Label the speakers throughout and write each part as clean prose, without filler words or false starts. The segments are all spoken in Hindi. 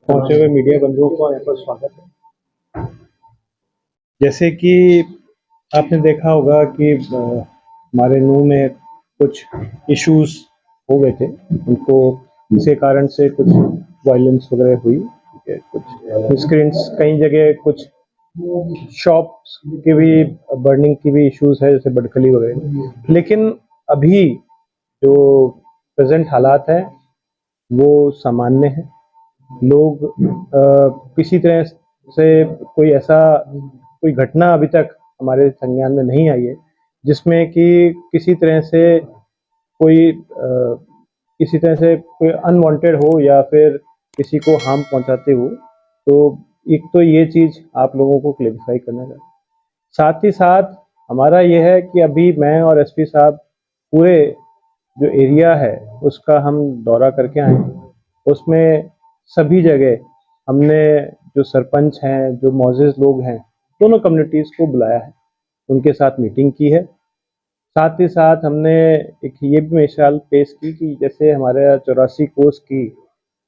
Speaker 1: पहुंचे हुए मीडिया बंधुओं का यहाँ पर स्वागत है। जैसे कि आपने देखा होगा कि हमारे नूह में कुछ इश्यूज हो गए थे, उनको किसी कारण से कुछ वायलेंस वगैरह हुई, ठीक है, कुछ मिसक्रेंट्स, कई जगह कुछ शॉप्स के भी बर्निंग की भी इश्यूज है, जैसे बडखली वगैरह। लेकिन अभी जो प्रेजेंट हालात है वो सामान्य है। लोग किसी तरह से कोई घटना अभी तक हमारे संज्ञान में नहीं आई है जिसमें कि किसी तरह से कोई अनवांटेड हो या फिर किसी को हार्म पहुंचाते हो। तो एक तो ये चीज आप लोगों को क्लेरिफाई करना है। साथ ही साथ हमारा ये है कि अभी मैं और एसपी साहब पूरे जो एरिया है उसका हम दौरा करके आए हैं। उसमें सभी जगह हमने जो सरपंच हैं, जो मौजूद लोग हैं, दोनों कम्युनिटीज़ को बुलाया है, उनके साथ मीटिंग की है। साथ ही साथ हमने एक ये भी मिसाल पेश की कि जैसे हमारे 84 कोस की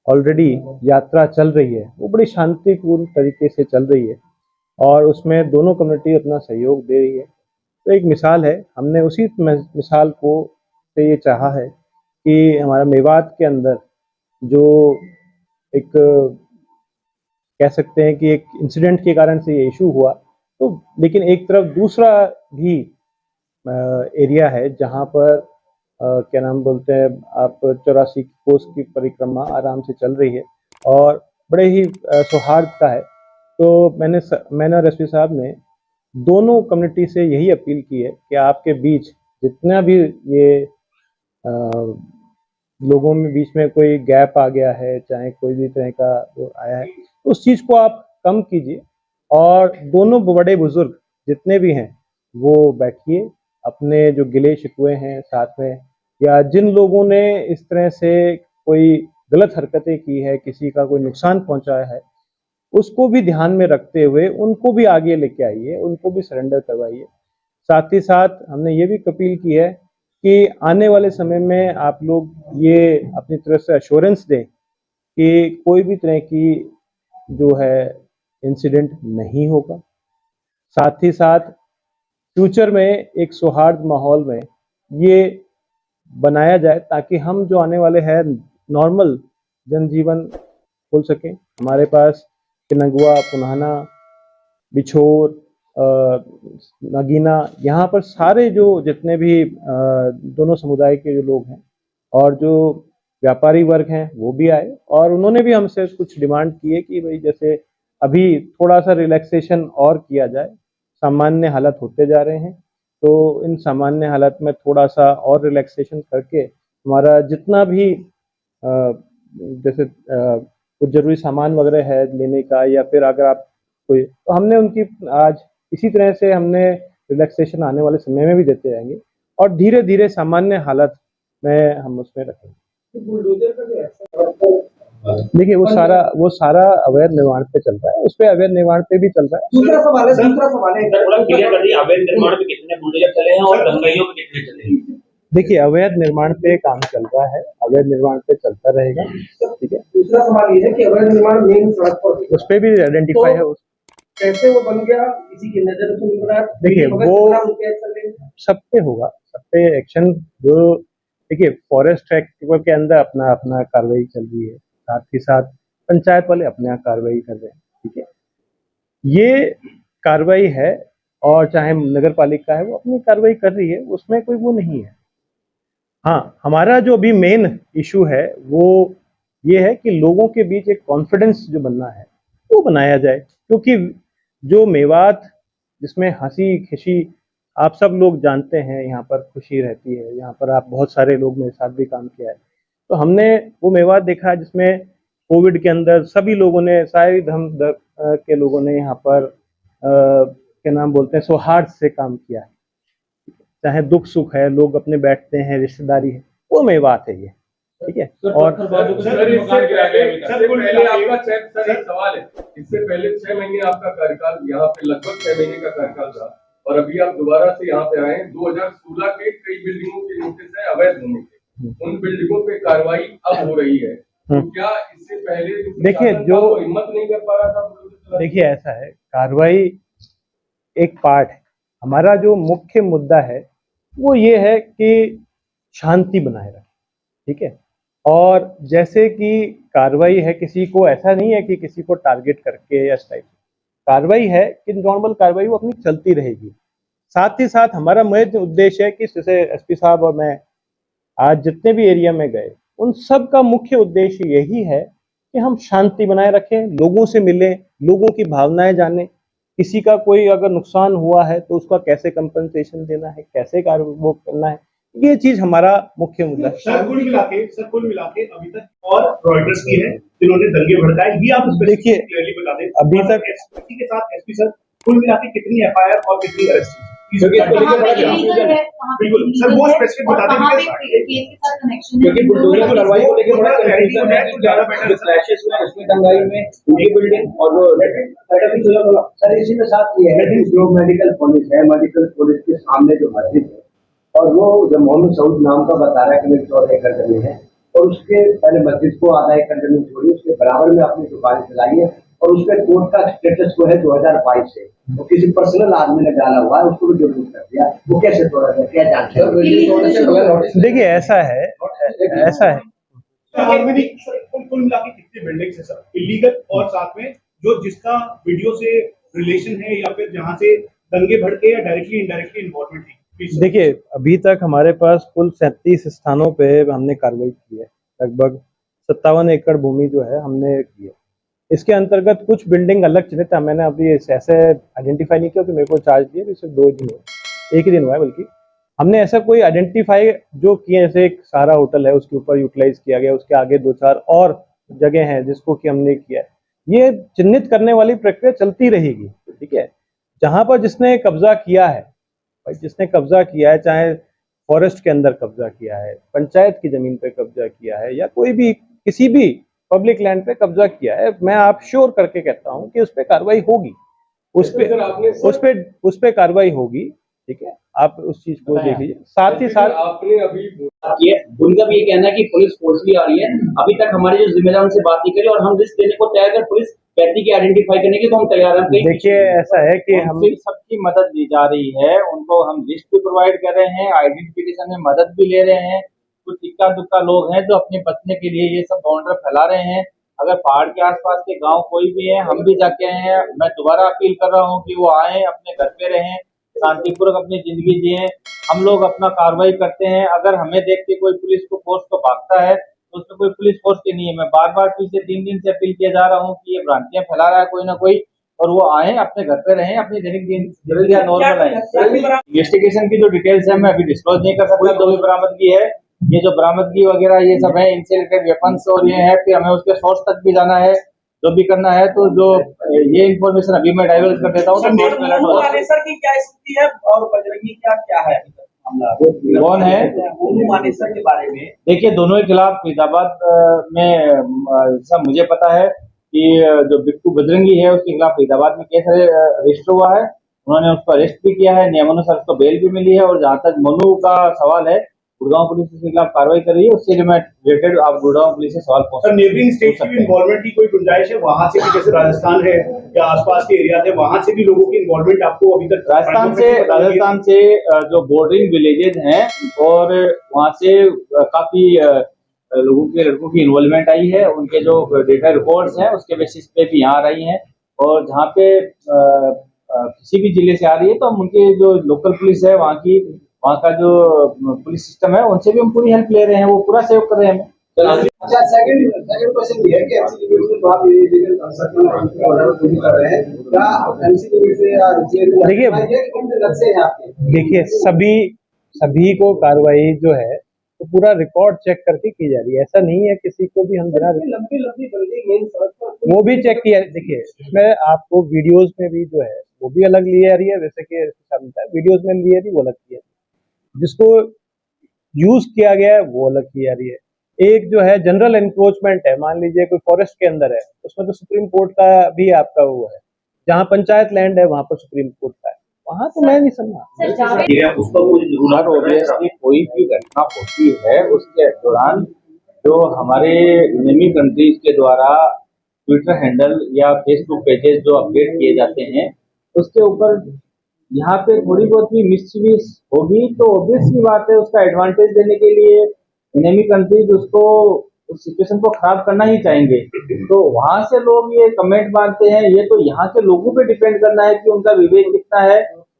Speaker 1: ऑलरेडी यात्रा चल रही है, वो बड़ी शांतिपूर्ण तरीके से चल रही है और उसमें दोनों कम्युनिटी अपना सहयोग दे रही है। तो एक मिसाल है, हमने उसी मिसाल को से ये चाहा है कि हमारा मेवात के अंदर जो एक कह सकते हैं कि एक इंसिडेंट के कारण से ये इशू हुआ, तो लेकिन एक तरफ दूसरा भी एरिया है जहाँ पर क्या नाम बोलते हैं आप, 84 कोस की परिक्रमा आराम से चल रही है और बड़े ही सौहार्द का है। तो मैंने और एसपी साहब ने दोनों कम्युनिटी से यही अपील की है कि आपके बीच जितना भी ये अ, लोगों में बीच में कोई गैप आ गया है, चाहे कोई भी तरह का वो आया है, तो उस चीज़ को आप कम कीजिए और दोनों बड़े बुजुर्ग जितने भी हैं वो बैठिए, अपने जो गिले शिकवे हैं साथ में, या जिन लोगों ने इस तरह से कोई गलत हरकतें की है, किसी का कोई नुकसान पहुंचाया है, उसको भी ध्यान में रखते हुए उनको भी आगे लेके आइए, उनको भी सरेंडर करवाइए। साथ ही साथ हमने ये भी अपील की है कि आने वाले समय में आप लोग ये अपनी तरफ से अश्योरेंस दें कि कोई भी तरह की जो है इंसिडेंट नहीं होगा। साथ ही साथ फ्यूचर में एक सौहार्द माहौल में ये बनाया जाए ताकि हम जो आने वाले हैं नॉर्मल जनजीवन खोल सकें। हमारे पास किनंगुआ, पुनाना, बिछोर, नगीना, यहाँ पर सारे जो जितने भी दोनों समुदाय के जो लोग हैं और जो व्यापारी वर्ग हैं वो भी आए और उन्होंने भी हमसे कुछ डिमांड की है कि भाई जैसे अभी थोड़ा सा रिलैक्सेशन और किया जाए, सामान्य हालत होते जा रहे हैं, तो इन सामान्य हालत में थोड़ा सा और रिलैक्सेशन करके हमारा जितना भी जैसे कुछ जरूरी सामान वगैरह है लेने का, या फिर अगर आप कोई, तो हमने उनकी आज इसी तरह से हमने रिलैक्सेशन आने वाले समय में भी देते रहेंगे और धीरे धीरे सामान्य हालत में हम उसमें रखेंगे। देखिए वो सारा अवैध निर्माण पे चल रहा है, उस पे अवैध निर्माण पे भी चल रहा है।
Speaker 2: थोड़ा क्लियर कर दीजिए, अवैध निर्माण पे कितने बुलडोजर चले हैं और दंगाइयों पे कितने चले हैं?
Speaker 1: देखिए अवैध निर्माण पे काम चल रहा है, अवैध निर्माण पे चलता रहेगा, ठीक है।
Speaker 3: दूसरा सवाल ये है कि अवैध निर्माण मेन सड़क पर
Speaker 1: उस पे भी आइडेंटिफाई है,
Speaker 3: कैसे वो बन गया, किसी की नजर से नहीं पड़ा।
Speaker 1: देखिए वो सब पे होगा, सब पे एक्शन। जो देखिए फॉरेस्ट एक्ट के अंदर अपना अपना कार्रवाई चल रही है, साथ ही साथ पंचायत वाले अपने यहाँ कार्रवाई कर रहे हैं, ठीक है। ये कार्रवाई है और चाहे नगर पालिका है वो अपनी कार्रवाई कर रही है, उसमें कोई वो नहीं है। हाँ, हमारा जो अभी मेन इशू है वो ये है कि लोगों के बीच एक कॉन्फिडेंस जो बनना है वो बनाया जाए, क्योंकि जो मेवात जिसमें हंसी खुशी आप सब लोग जानते हैं, यहाँ पर खुशी रहती है, यहाँ पर आप बहुत सारे लोग मेरे साथ भी काम किया है, तो हमने वो मेवात देखा है जिसमें कोविड के अंदर सभी लोगों ने, सारे धर्म के लोगों ने यहाँ पर क्या नाम बोलते हैं सौहार्द से काम किया है। चाहे दुख सुख है, लोग अपने बैठते हैं, रिश्तेदारी है, वो मेवात है ये, ठीक है। और
Speaker 4: एक सवाल है, इससे पहले 6 महीने आपका कार्यकाल यहाँ पे, लगभग 6 महीने का कार्यकाल था और अभी आप दोबारा से यहाँ पे आए। 2016 के कई बिल्डिंगों के नोटिस है अवैध होने के, उन बिल्डिंगों पे कार्रवाई अब हो रही है, तो क्या इससे पहले
Speaker 1: देखिए,
Speaker 4: प्रशासन
Speaker 1: जो-
Speaker 4: का वो हिम्मत नहीं कर पा रहा था बुलडोजर चलाने की?
Speaker 1: देखिए ऐसा है, कार्रवाई एक पार्ट है। हमारा जो मुख्य मुद्दा है वो ये है कि शांति बनाए रखें, ठीक है। और जैसे कि कार्रवाई है, किसी को ऐसा नहीं है कि किसी को टारगेट करके या इस टाइप, कार्रवाई है कि नॉर्मल कार्रवाई वो अपनी चलती रहेगी। साथ ही साथ हमारा मुख्य उद्देश्य है कि जैसे एसपी साहब और मैं आज जितने भी एरिया में गए, उन सब का मुख्य उद्देश्य यही है कि हम शांति बनाए रखें, लोगों से मिलें, लोगों की भावनाएं जानें, किसी का कोई अगर नुकसान हुआ है तो उसका कैसे कंपनसेशन देना है, कैसे कार्य वो करना है, ये चीज हमारा मुख्य मुद्दा है।
Speaker 5: सर कुल मिला के अभी तक और रॉयटर्स की है जिन्होंने दंगे भड़काए, ये आप
Speaker 1: देखिए,
Speaker 5: क्लियरली बता दें।
Speaker 1: अभी तक
Speaker 5: एसपी के साथ एसपी सर कुल मिला के कितनी एफआईआर और कितनी अरेस्ट
Speaker 2: क्योंकि इसको लेके बड़ा
Speaker 6: illegal है, कहाँ पे
Speaker 5: बिल्कुल, सर, वो
Speaker 6: illegal है,
Speaker 5: specific
Speaker 6: और
Speaker 5: बता दें
Speaker 6: कहाँ
Speaker 5: because
Speaker 6: पे केस के साथ connection है।
Speaker 2: क्योंकि बुलडोजर की कार्रवाई को लेके बड़ा कंफ्यूजन है कि
Speaker 5: ज्यादा better है।
Speaker 2: क्लैशेस हुए उसमें दंगाई में उनकी बिल्डिंग और वो
Speaker 7: सर इसी के साथ ये है कि जो मेडिकल पुलिस के सामने जो मस्जिद है और वो जो मोहम्मद सऊद नाम का बता रहा है कि मेरी 14 एकड़ जमीन है और उसके पहले मस्जिद को आधा एकड़ जमीन छोड़ी, उसके बराबर में अपनी दुकान चलाई है और उसमें कोर्ट का स्टेटस को है 2022 से, तो किसी पर्सनल आदमी ने डाला हुआ है, उसको भी जरूर कर दिया, वो कैसे तोड़ा गया, क्या जानते हैं?
Speaker 1: देखिए ऐसा है,
Speaker 5: कुल मिला के कितनी बिल्डिंग्स है सर इलीगल और साथ में जो जिसका वीडियो से रिलेशन है या फिर जहाँ से दंगे भड़के या डायरेक्टली इनडायरेक्टली इन्वॉल्वमेंट है?
Speaker 1: देखिए अभी तक हमारे पास कुल 37 स्थानों पे हमने कार्रवाई की है, लगभग 57 एकड़ भूमि जो है हमने की है। इसके अंतर्गत कुछ बिल्डिंग अलग चिन्हित है, मैंने अभी ऐसे आइडेंटिफाई नहीं किया कि मेरे को चार्ज दिए, सिर्फ 2 दिन हुए, 1 ही दिन हुआ है, बल्कि हमने ऐसा कोई आइडेंटिफाई जो किए, जैसे एक सारा होटल है उसके ऊपर यूटिलाइज किया गया, उसके आगे 2-4 और जगह हैं जिसको कि हमने किया है। ये चिन्हित करने वाली प्रक्रिया चलती रहेगी, ठीक है। जहां पर जिसने कब्जा किया है, भाई जिसने कब्जा किया है, चाहे फॉरेस्ट के अंदर कब्जा किया है, पंचायत की जमीन पे कब्जा किया है, या कोई भी किसी भी पब्लिक लैंड पे कब्जा किया है, मैं आप श्योर करके कहता हूं कि उस पर कार्रवाई होगी, उस पे कार्रवाई होगी, ठीक है। आप उस चीज को देख लीजिए। साथ ही साथ
Speaker 4: आपने अभी
Speaker 2: ये उनका भी ये कहना है कि पुलिस फोर्सली आ रही है, अभी तक हमारे जो जिम्मेदार उनसे बात नहीं करी और हम रिस्क देने को तैयार है, पुलिस व्यक्ति की आइडेंटिफाई करने की तो हम तैयार हैं।
Speaker 1: देखिए ऐसा है कि हम
Speaker 8: उनसे सबकी मदद दी जा रही है, उनको हम लिस्ट भी प्रोवाइड कर रहे हैं, आइडेंटिफिकेशन में मदद भी ले रहे हैं। कुछ इक्का दुक्का लोग हैं जो अपने बचने के लिए ये सब बाउंड्री फैला रहे हैं। अगर पहाड़ के आसपास के गांव कोई भी है, हम भी जाके आए हैं, मैं दोबारा अपील कर रहा हूँ कि वो आए, अपने घर पे रहें, शांतिपूर्वक अपनी जिंदगी जिए। हम लोग अपना कार्रवाई करते हैं, अगर हमें देख के कोई पुलिस को फोर्स को भागता है तो उसमें कोई पुलिस फोर्स की नहीं है। मैं बार बार पिछले 3 दिन से अपील किया जा रहा हूँ कि ये भ्रांतियां फैला रहा है कोई ना कोई, और वो आए, अपने घर पे रहें, अपनी दैनिक दिनचर्या नॉर्मल है। इन्वेस्टिगेशन की जो डिटेल्स है मैं अभी डिस्क्लोज नहीं कर सकता, जो भी बरामदगी है, ये जो बरामदगी वगैरह ये सब है, इनसे रिलेटेड वेपन्स और ये है, फिर हमें उसके सोर्स तक भी जाना है, जो भी करना है। तो जो ये इन्फॉर्मेशन अभी मैं डाइवर्ट कर देता हूँ तो कोर्ट में अलर्ट हो जाता है।
Speaker 3: सर की क्या स्थिति है और बजरंगी क्या है अभी तक मामला?
Speaker 8: कौन है?
Speaker 3: मोनू मानेसर के बारे में
Speaker 8: देखिए दोनों के खिलाफ फरीदाबाद में सब मुझे पता है कि जो बिट्टू बजरंगी है उसके खिलाफ फरीदाबाद में केस रजिस्टर हुआ है, उन्होंने उसको अरेस्ट भी किया है, नियमानुसार उसको बेल भी मिली है। और जहाँ तक मोनू का सवाल है, गुड़गांव पुलिस उसके खिलाफ कार्रवाई कर रही है, उससे रिलेटेड आप गुड़गांव पुलिस से सवाल पूछ
Speaker 5: सर नेबरिंग स्टेट की इन्वॉल्वमेंट की कोई गुंजाइश है? वहां से भी, जैसे राजस्थान है या आसपास के एरिया थे, वहां से भी लोगों की इन्वॉल्वमेंट आपको अभी तक?
Speaker 8: राजस्थान से जो बॉर्डरिंग विलेजेस हैं और वहां से काफी लोगों के लड़कों की इन्वॉल्वमेंट आई है, उनके जो डेटा रिकॉर्ड्स हैं उसके बेसिस पे भी यहाँ आ रही हैं। और जहाँ पे किसी भी जिले से आ रही है तो हम उनके जो लोकल पुलिस है वहाँ का जो पुलिस सिस्टम है उनसे भी हम पूरी हेल्प ले रहे हैं, वो पूरा सहयोग कर रहे हैं हमें।
Speaker 7: अच्छा, सेकंड क्वेश्चन ये है कि एमसी लिमिट में तो आप ये लीगल कंस्ट्रक्शन ऑर्डर जो भी कर रहे हैं, क्या एमसी लिमिट से या
Speaker 1: देखिए
Speaker 7: लक्ष्य है आपके?
Speaker 1: देखिए सभी को कार्रवाई जो है तो पूरा रिकॉर्ड चेक करके की जा रही है, ऐसा नहीं है किसी को भी हम बिना
Speaker 3: लंबी बंदी मेन सड़क पर
Speaker 1: वो भी चेक किया। देखिए इसमें आपको वीडियोस में भी जो है वो भी अलग ली जा रही है, जैसे कि वीडियोस में ली जा रही है वो अलग की है, जिसको यूज किया गया है वो अलग की जा रही है। एक जो है जनरल एनक्रोचमेंट है, मान लीजिए कोई फॉरेस्ट के अंदर है, उसमें तो सुप्रीम कोर्ट का भी आपका वो है, जहाँ पंचायत लैंड है वहां पर सुप्रीम कोर्ट का है, वहां तो मैं नहीं समझा।
Speaker 8: उसको ऑब्वियसली कोई भी घटना होती है उसके दौरान जो हमारे नेमी कंट्रीज के द्वारा ट्विटर हैंडल या फेसबुक पेजेस जो अपडेट किए जाते हैं, उसके ऊपर यहाँ पे थोड़ी बहुत भी मिसयूज होगी तो ऑब्वियस की बात है, उसका एडवांटेज देने के लिए नेमी कंट्रीज उसको उस सिचुएशन को खराब करना ही चाहेंगे। तो वहां से लोग ये कमेंट मारते हैं, ये तो यहाँ के लोगों पे डिपेंड करना है कि उनका विवेक कितना है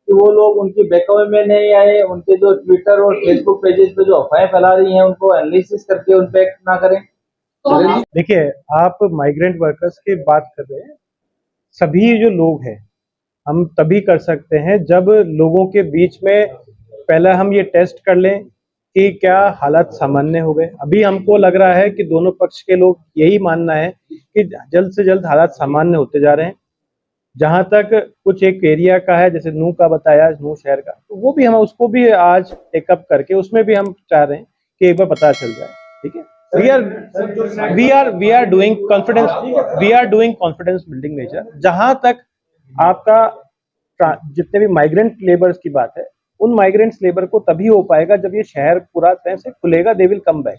Speaker 8: कि वो लोग उनकी बैकअवे में नहीं आए, उनके जो ट्विटर और फेसबुक पेजेस पे जो अफवाहें फैला रही हैं उनको एनालिसिस करके उन पे एक्ट ना करें।
Speaker 1: देखिए, आप माइग्रेंट वर्कर्स की बात कर रहे हैं, सभी जो लोग हैं हम तभी कर सकते हैं जब लोगों के बीच में पहले हम ये टेस्ट कर लें कि क्या हालात सामान्य हो गए। अभी हमको लग रहा है कि दोनों पक्ष के लोग यही मानना है कि जल्द से जल्द हालात सामान्य होते जा रहे हैं। जहां तक कुछ एक एरिया का है, जैसे नूह का बताया, नूह शहर का, तो वो भी हम उसको भी आज टेकअप करके उसमें भी हम चाह रहे हैं कि एक बार पता चल जाए। ठीक है, we are doing confidence building measure। जहां तक आपका जितने भी माइग्रेंट लेबर्स की बात है, उन माइग्रेंट्स लेबर को तभी हो पाएगा जब ये शहर पूरा तरह से खुलेगा, they will come back.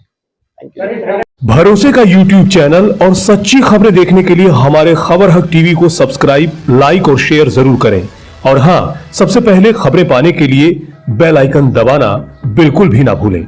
Speaker 1: Thank you.
Speaker 9: भरोसे का YouTube चैनल और सच्ची खबरें देखने के लिए हमारे खबर हक टीवी को सब्सक्राइब, लाइक और शेयर जरूर करें। और हां, सबसे पहले खबरें पाने के लिए बेल आइकन दबाना बिल्कुल भी ना भूलें।